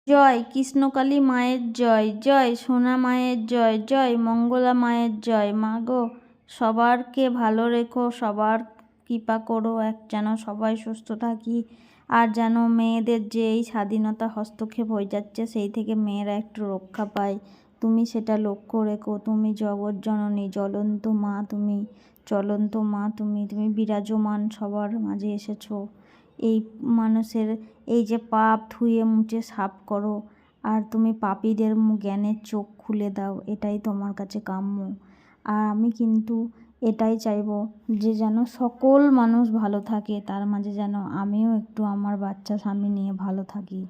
জয় কৃষ্ণকালী মায়ের জয়, জয় সোনা মায়ের জয়, জয় মঙ্গলা মায়ের জয়। মা গো, সবারকে ভালো রেখো, সবার কৃপা করো, যেন সবাই সুস্থ থাকি। আর যেন মেয়েদের যে এই স্বাধীনতা হস্তক্ষেপ হয়ে যাচ্ছে, সেই থেকে মেয়েরা একটু রক্ষা পায়। তুমি সেটা লক্ষ্য রেখো। তুমি জগৎ জননী, জ্বলন্ত মা, তুমি চলন্ত মা, তুমি বিরাজমান সবার মাঝে এসেছো। এই মানুষের এই যে পাপ ধুয়ে মুছে সাফ করো, আর তুমি পাপীদের জ্ঞানের চোখ খুলে দাও, এটাই তোমার কাছে কাম্য। আর আমি কিন্তু এটাই চাইবো যে যেন সকল মানুষ ভালো থাকে, তার মাঝে যেন আমিও একটু আমার বাচ্চা স্বামী নিয়ে ভালো থাকি।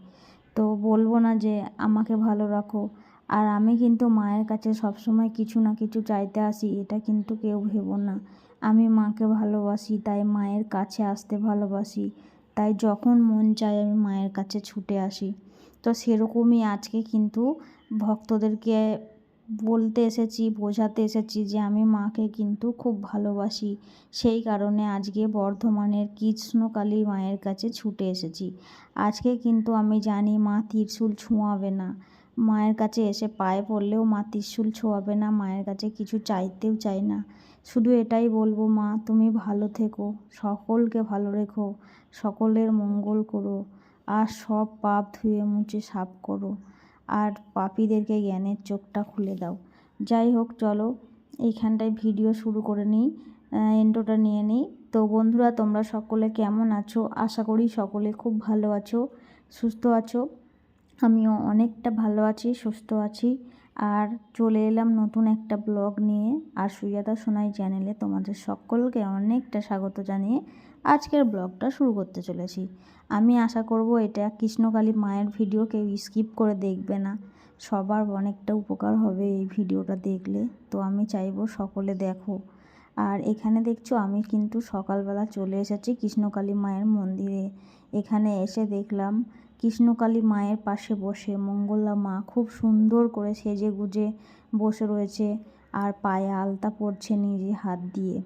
তো বলবো না যে আমাকে ভালো রাখো। আর আমি কিন্তু মায়ের কাছে সবসময় কিছু না কিছু চাইতে আসি, এটা কিন্তু কেউ ভেবো না। আমি মাকে ভালোবাসি, তাই মায়ের কাছে আসতে ভালোবাসি। তাই যখন মন চায় আমি মায়ের কাছে ছুটে আসি। তো সেরকমই আজকে কিন্তু ভক্তদেরকে বলতে এসেছি, বোঝাতে এসেছি যে আমি মাকে কিন্তু খুব ভালোবাসি। সেই কারণে আজকে বর্ধমানের কৃষ্ণকালী মায়ের কাছে ছুটে এসেছি। আজকে কিন্তু আমি জানি মা ত্রিশূল ছোঁয়াবে না। মায়ের কাছে এসে পায়ে পড়লেও মা ত্রিশূল ছোঁয়াবে না, মায়ের কাছে কিছু চাইতেও চাই না। শুধু এটাই বলবো, মা তুমি ভালো থেকো, সকলকে ভালো রেখো, সকলের মঙ্গল করো, আর সব পাপ ধুয়ে মুছে সাফ করো, আর পাপীদেরকে জ্ঞানের চোখটা খুলে দাও। যাই হোক, চলো এইখানটায় ভিডিও শুরু করে নিই, ইন্ট্রোটা নিয়ে নিই। তো বন্ধুরা, তোমরা সকলে কেমন আছো? আশা করি সকলে খুব ভালো আছো, সুস্থ আছো। আমিও অনেকটা ভালো আছি, সুস্থ আছি। আর চলে এলাম নতুন একটা ব্লগ নিয়ে। আর সুজাতা সোনাই চ্যানেলে তোমাদের সকলকে অনেকটা স্বাগত জানিয়ে আজকের ব্লগটা শুরু করতে চলেছি। আমি আশা করব এটা কৃষ্ণকালী মায়ের ভিডিও, কেউ স্কিপ করে দেখবে না। সবার অনেকটা উপকার হবে এই ভিডিওটা দেখলে। তো আমি চাইবো সকলে দেখো। আর এখানে দেখছো আমি কিন্তু সকালবেলা চলে এসেছি কৃষ্ণকালী মায়ের মন্দিরে। এখানে এসে দেখলাম কৃষ্ণকালী মায়ের পাশে বসে মঙ্গলা মা খুব সুন্দর করে সেজে গুজে বসে রয়েছে, আর পায়ে আলতা পরছে নিজে হাত দিয়ে।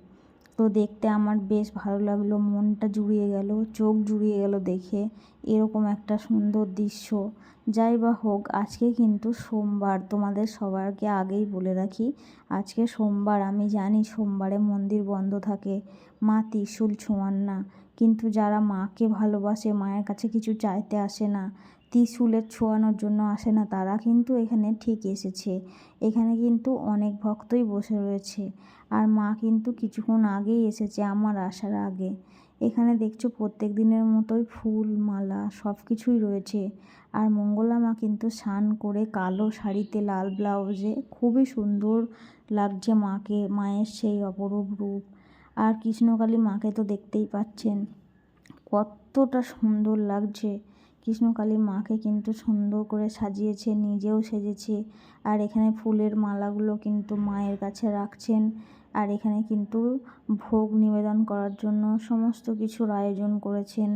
তো দেখতে আমার বেশ ভালো লাগলো, মনটা জুড়িয়ে গেল, চোখ জুড়িয়ে গেল দেখে এরকম একটা সুন্দর দৃশ্য। যাই বা হোক, আজকে কিন্তু সোমবার, তোমাদের সবাইকে আগেই বলে রাখি, আজকে সোমবার। আমি জানি সোমবারে মন্দির বন্ধ থাকে, মা ত্রিশূল ছোঁয়ান না। কিন্তু যারা মাকে ভালোবাসে, মায়ের কাছে কিছু চাইতে আসে না, ত্রিশূলের ছোঁয়ানোর জন্য আসে না, তারা কিন্তু এখানে ঠিক এসেছে। এখানে কিন্তু অনেক ভক্তই বসে রয়েছে। আর মা কিন্তু কিছুক্ষণ আগেই এসেছে, আমার আসার আগে। এখানে দেখছো প্রত্যেক দিনের মতোই ফুল মালা সব কিছুই রয়েছে। আর মঙ্গলা মা কিন্তু স্নান করে কালো শাড়িতে লাল ব্লাউজে খুবই সুন্দর লাগছে মাকে, মায়ের সেই অপরূপ রূপ। আর কৃষ্ণকালী মাকে তো দেখতেই পাচ্ছেন কতটা সুন্দর লাগছে। কৃষ্ণকালী মাকে কিন্তু সুন্দর করে সাজিয়েছে, নিজেও সেজেছে। আর এখানে ফুলের মালাগুলো কিন্তু মায়ের কাছে রাখছেন। আর এখানে কিন্তু ভোগ নিবেদন করার জন্য সমস্ত কিছুর আয়োজন করেছেন।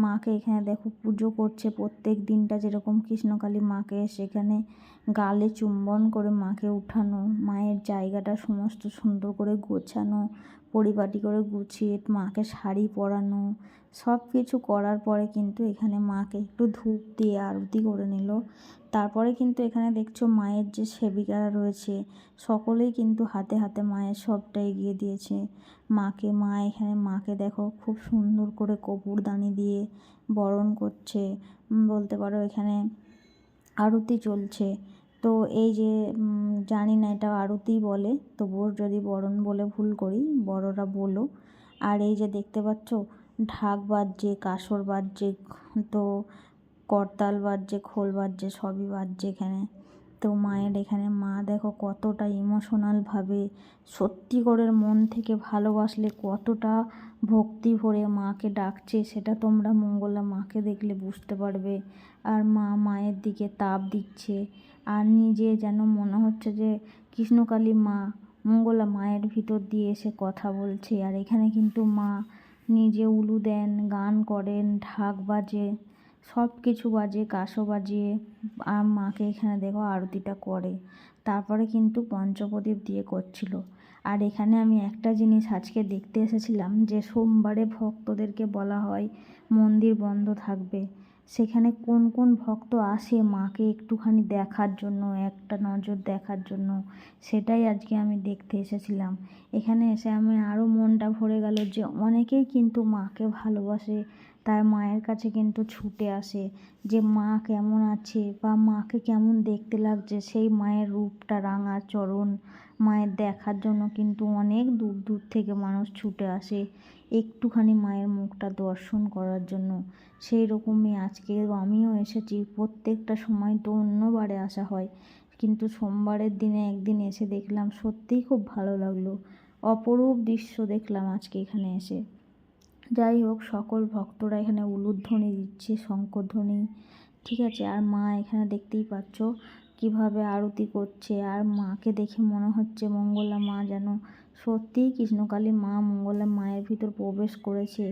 মাকে এখানে দেখো পুজো করছে প্রত্যেক দিনটা, যেরকম কৃষ্ণকালী মাকে সেখানে গালে চুম্বন করে মাকে উঠানো, মায়ের জায়গাটা সমস্ত সুন্দর করে গোছানো, পরিপাটি করে গুছিয়ে মাকে শাড়ি পরানো, সব কিছু করার পরে কিন্তু এখানে মাকে একটু ধূপ দিয়ে আরতি করে নিল। তারপরে কিন্তু এখানে দেখছো মায়ের যে সেবিকারা রয়েছে সকলেই কিন্তু হাতে হাতে মায়ের সবটা এগিয়ে দিয়েছে মাকে। মা এখানে মাকে দেখো খুব সুন্দর করে কপুরদানি দিয়ে বরণ করছে, বলতে পারো এখানে আরতি চলছে। তো এই যে জানি না এটা আরতিই বলে, তবুও যদি বরণ বলে ভুল করি বড়রা বলো। আর এই যে দেখতে পাচ্ছ ঢাক বাজছে, কাসর বাজছে, তো করতাল বাজছে, খোল বাজছে, সবই বাজছে এখানে। তো মায়ের এখানে মা দেখো কতটা ইমোশনালভাবে, সত্যিকারের মন থেকে ভালোবাসলে কতটা ভক্তি ভরে মাকে ডাকছে, সেটা তোমরা মঙ্গলা মাকে দেখলে বুঝতে পারবে। আর মা মায়ের দিকে তাপ দিচ্ছে, আর নিজে যেন মনে হচ্ছে যে কৃষ্ণকালী মা মঙ্গলা মায়ের ভিতর দিয়ে এসে কথা বলছে। আর এখানে কিন্তু মা নিজে উলু দেন, গান করেন, ঢাক বাজে, সব কিছু বাজে, কাঁসো বাজিয়ে আর মাকে এখানে দেখো আরতিটা করে। তারপরে কিন্তু পঞ্চপ্রদীপ দিয়ে করছিল। আর এখানে আমি একটা জিনিস আজকে দেখতে এসেছিলাম, যে সোমবারে ভক্তদেরকে বলা হয় মন্দির বন্ধ থাকবে। সেখানে কোন কোন ভক্ত আসে মাকে একটুখানি দেখার জন্য, একটা নজর দেখার জন্য, সেটাই আজকে আমি দেখতে এসেছিলাম। এখানে এসে আমি আরও মনটা ভরে গেল যে অনেকেই কিন্তু মাকে ভালোবাসে, তার মায়ের কাছে কিন্তু ছুটে আসে যে মা কেমন আছে বা মাকে কেমন দেখতে লাগছে, সেই মায়ের রূপটা, রাঙা চরণ, মায়ের দেখার জন্য কিন্তু অনেক দূর দূর থেকে মানুষ ছুটে আসে একটুখানি মায়ের মুখটা দর্শন করার জন্য। সেই রকমই আজকে আমিও এসেছি। প্রত্যেকটা সময় তো অন্যবারে আসা হয়, কিন্তু সোমবারের দিনে একদিন এসে দেখলাম, সত্যিই খুব ভালো লাগলো। অপরূপ দৃশ্য দেখলাম আজকে এখানে এসে। যাই হোক, সকল ভক্তরা এখানে উলুধ্বনি দিচ্ছে, শঙ্খধ্বনি, ঠিক আছে। আর মা এখানে দেখতেই পাচ্ছ কিভাবে আরতি করছে। আর মাকে দেখে মনে হচ্ছে মঙ্গলা মা যেন সত্যিই কৃষ্ণকালী মা, মঙ্গলা মায়ের ভিতর প্রবেশ করেছে।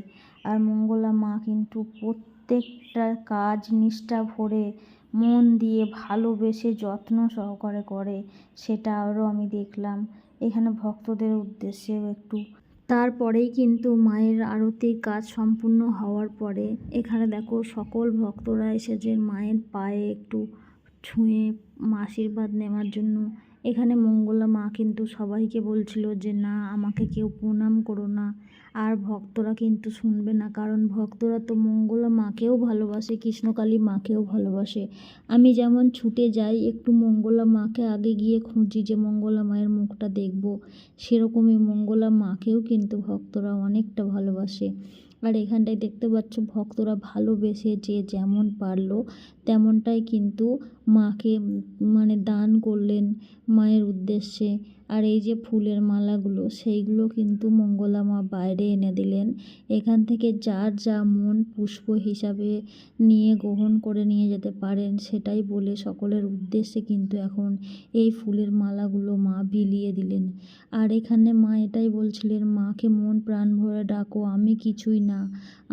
আর মঙ্গলা মা কিন্তু প্রত্যেকটা কাজ নিষ্ঠা ভরে, মন দিয়ে, ভালোবেসে, যত্ন সহকারে করে, সেটা আরও আমি দেখলাম এখানে ভক্তদের উদ্দেশ্যেও একটু। তারপরেই কিন্তু মায়ের আরতির কাজ সম্পূর্ণ হওয়ার পরে এখানে দেখো সকল ভক্তরা এসেছে মায়ের পায়ে একটু ছুঁয়ে আশীর্বাদ নেওয়ার জন্য। এখানে মঙ্গলা মা কিন্তু সবাইকে বলছিল যে না, আমাকে কেউ প্রণাম করো না। আর ভক্তরা কিন্তু শুনবে না, কারণ ভক্তরা তো মঙ্গলা মাকেও ভালোবাসে, কৃষ্ণকালী মাকেও ভালোবাসে। আমি যেমন ছুটে যাই একটু মঙ্গলা মাকে আগে গিয়ে খুঁজি যে মঙ্গলা মায়ের মুখটা দেখব, সেরকমই মঙ্গলা মাকেও কিন্তু ভক্তরা অনেকটা ভালোবাসে। আর এখানটায় দেখতে পাচ্ছ ভক্তরা ভালোবেসে যে যেমন পারলো তেমনটাই কিন্তু মাকে মানে দান করলেন মায়ের উদ্দেশ্যে। আর এই যে ফুলের মালাগুলো, সেইগুলো কিন্তু মঙ্গলা মা বাইরে এনে দিলেন। এখান থেকে যার যা মন পুষ্প হিসাবে নিয়ে গ্রহণ করে নিয়ে যেতে পারেন, সেটাই বলে সকলের উদ্দেশ্যে কিন্তু এখন এই ফুলের মালাগুলো মা বিলিয়ে দিলেন। আর এখানে মা এটাই বলছিলেন, মাকে মন প্রাণ ভরে ডাকো, আমি কিছুই না,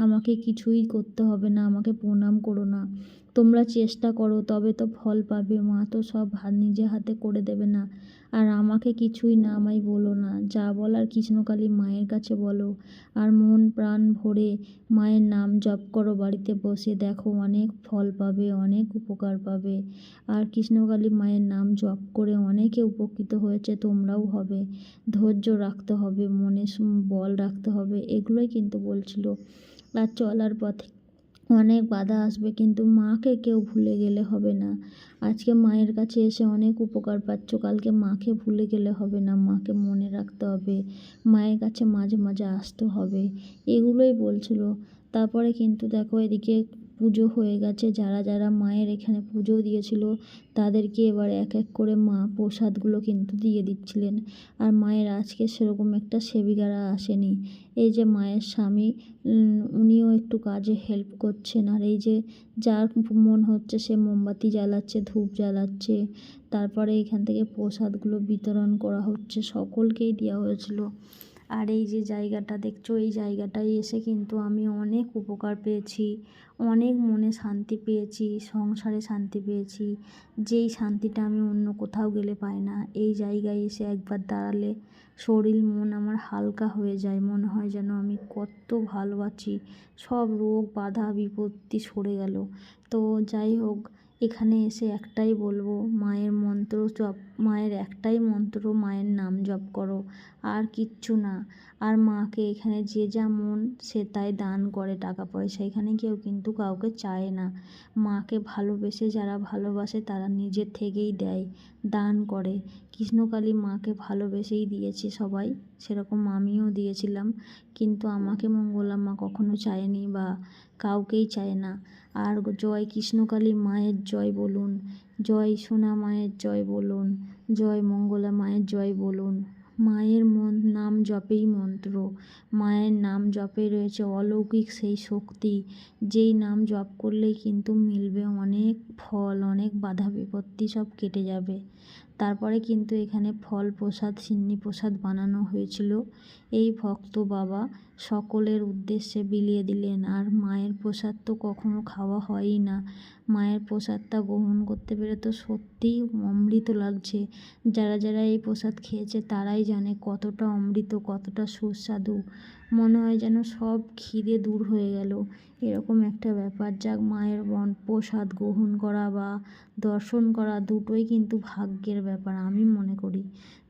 আমাকে কিছুই করতে হবে না, আমাকে প্রণাম করো না, তোমরা চেষ্টা করো তবে তো ফল পাবে, মা তো সব নিজে হাতে করে দেবে না। আর আমাকে কিছুই না আমায় বলো না, যা বলার কৃষ্ণকালী মায়ের কাছে বলো। আর মন প্রাণ ভরে মায়ের নাম জপ করো বাড়িতে বসে, দেখো অনেক ফল পাবে, অনেক উপকার পাবে। আর কৃষ্ণকালী মায়ের নাম জপ করে অনেকে উপকৃত হয়েছে, তোমরাও হবে। ধৈর্য রাখতে হবে, মনে বল রাখতে হবে, এগুলোই কিন্তু বলছিল। আর চলার পথে অনেক বাধা আসবে, কিন্তু মাকে কেউ ভুলে গেলে হবে না। আজকে মায়ের কাছে এসে অনেক উপকার পাচ্ছ, কালকে মাকে ভুলে গেলে হবে না, মাকে মনে রাখতে হবে, মায়ের কাছে মাঝে মাঝে আসতে হবে, এগুলোই বলছিল। তারপরে কিন্তু দেখো এদিকে পুজো হয়ে গেছে। যারা যারা মায়ের এখানে পুজো দিয়েছিল তাদেরকে এবার এক এক করে মা প্রসাদগুলো কিন্তু দিয়ে দিচ্ছিলেন। আর মায়ের আজকে সেরকম একটা সেবিকারা আসেনি। এই যে মায়ের স্বামী, উনিও একটু কাজে হেল্প করছেন। আর এই যে যার মন হচ্ছে সে মোমবাতি জ্বালাচ্ছে, ধূপ জ্বালাচ্ছে। তারপরে এখান থেকে প্রসাদগুলো বিতরণ করা হচ্ছে, সকলকেই দেওয়া হয়েছিল। আর এই যে জায়গাটা দেখছো, এই জায়গাটায় এসে কিন্তু আমি অনেক উপকার পেয়েছি, অনেক মনে শান্তি পেয়েছি, সংসারে শান্তি পেয়েছি, যেই শান্তিটা আমি অন্য কোথাও গেলে পাই না। এই জায়গায় এসে একবার দাঁড়ালে শরীর মন আমার হালকা হয়ে যায়, মনে হয় যেন আমি কত ভালো আছি, সব রোগ বাধা বিপত্তি সরে গেল। তো যাই হোক, এখানে এসে একটাই বলবো, মায়ের মন্ত্র জপ, মায়ের একটাই মন্ত্র, মায়ের নাম জপ করো, আর কিচ্ছু না। আর মাকে এখানে যে যা মন সে তাই দান করে, টাকা পয়সা এখানে কেউ কিন্তু কাউকে চায় না। মাকে ভালোবেসে যারা ভালোবাসে তারা নিজের থেকেই দেয়, দান করে। কৃষ্ণকালী মাকে ভালোবেসেই দিয়েছে সবাই, সেরকম আমিও দিয়েছিলাম, কিন্তু আমাকে মঙ্গলা মা কখনো চায়নি বা কাউকেই চায় না। আর জয় কৃষ্ণকালী মায়ের জয় বলুন, জয় সোনা মায়ের জয় বলুন, জয় মঙ্গলা মায়ের জয় বলুন। মায়ের নাম জপেই মন্ত্র, মায়ের নাম জপে রয়েছে অলৌকিক সেই শক্তি, যেই নাম জপ করলেই কিন্তু মিলবে অনেক ফল, অনেক বাধা বিপত্তি সব কেটে যাবে। তারপরে কিন্তু এখানে ফল প্রসাদ, সিন্নি প্রসাদ বানানো হয়েছিল, এই ভক্ত বাবা সকলের উদ্দেশ্যে বিলিয়ে দিলেন। আর মায়ের প্রসাদ তো কখনো খাওয়া হয়ই না, মায়ের প্রসাদটা গ্রহণ করতে পেরে তো সত্যিই অমৃত লাগছে। যারা যারা এই প্রসাদ খেয়েছে তারাই জানে কতটা অমৃত, কতটা সুস্বাদু। মনে হয় যেন সব খিদে দূর হয়ে গেল, এরকম একটা ব্যাপার। যাক, মায়ের প্রসাদ গ্রহণ করা বা দর্শন করা দুটোই কিন্তু ভাগ্যের ব্যাপার আমি মনে করি।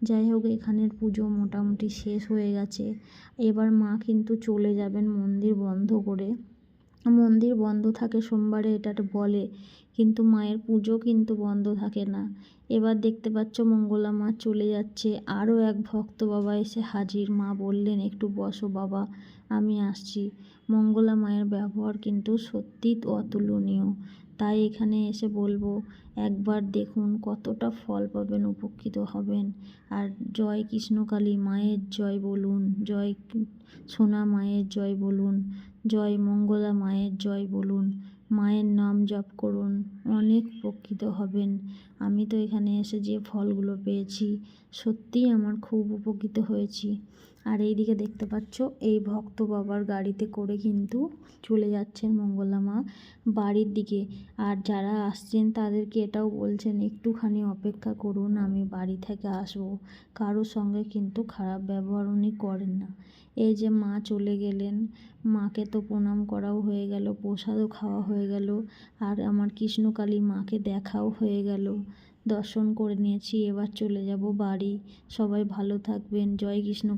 যাই হোক, এখানের পুজো মোটামুটি শেষ হয়ে গেছে। এবার মা কিন্তু চলে যাবেন মন্দির বন্ধ করে। মন্দির বন্ধ থাকে সোমবারে, এটা বলে, কিন্তু মায়ের পুজো কিন্তু বন্ধ থাকে না। এবার দেখতে পাচ্ছ মঙ্গলা মা চলে যাচ্ছে। আরও এক ভক্ত বাবা এসে হাজির। মা বললেন, একটু বসো বাবা, আমি আসছি। মঙ্গলা মায়ের ব্যবহার কিন্তু সত্যি অতুলনীয়। তাই এখানে এসে বলবো, একবার দেখুন, কতটা ফল পাবেন, উপকৃত হবেন। আর জয় কৃষ্ণকালী মায়ের জয় বলুন, জয় সোনা মায়ের জয় বলুন, জয় মঙ্গলা মায়ের জয় বলুন, মায়ের নাম জপ করুন, অনেক উপকৃত হবেন। আমি তো এখানে এসে যে ফলগুলো পেয়েছি, সত্যিই আমার খুব উপকৃত হয়েছি। আর এইদিকে দেখতে পাচ্ছ, এই ভক্ত বাবার গাড়িতে করে কিন্তু চলে যাচ্ছেন মঙ্গলা মা বাড়ির দিকে। আর যারা আসছেন তাদেরকে এটাও বলছেন, একটুখানি অপেক্ষা করুন, আমি বাড়ি থেকে আসবো। কারোর সঙ্গে কিন্তু খারাপ ব্যবহার উনি করেন না। এই যে মা চলে গেলেন, মাকে তো প্রণাম করাও হয়ে গেল, প্রসাদও খাওয়া হয়ে গেল, আর আমার কৃষ্ণকালী মাকে দেখাও হয়ে গেল, দর্শন করে নিয়েছি। এবার চলে যাব বাড়ি। সবাই ভালো থাকবেন। জয় কৃষ্ণ।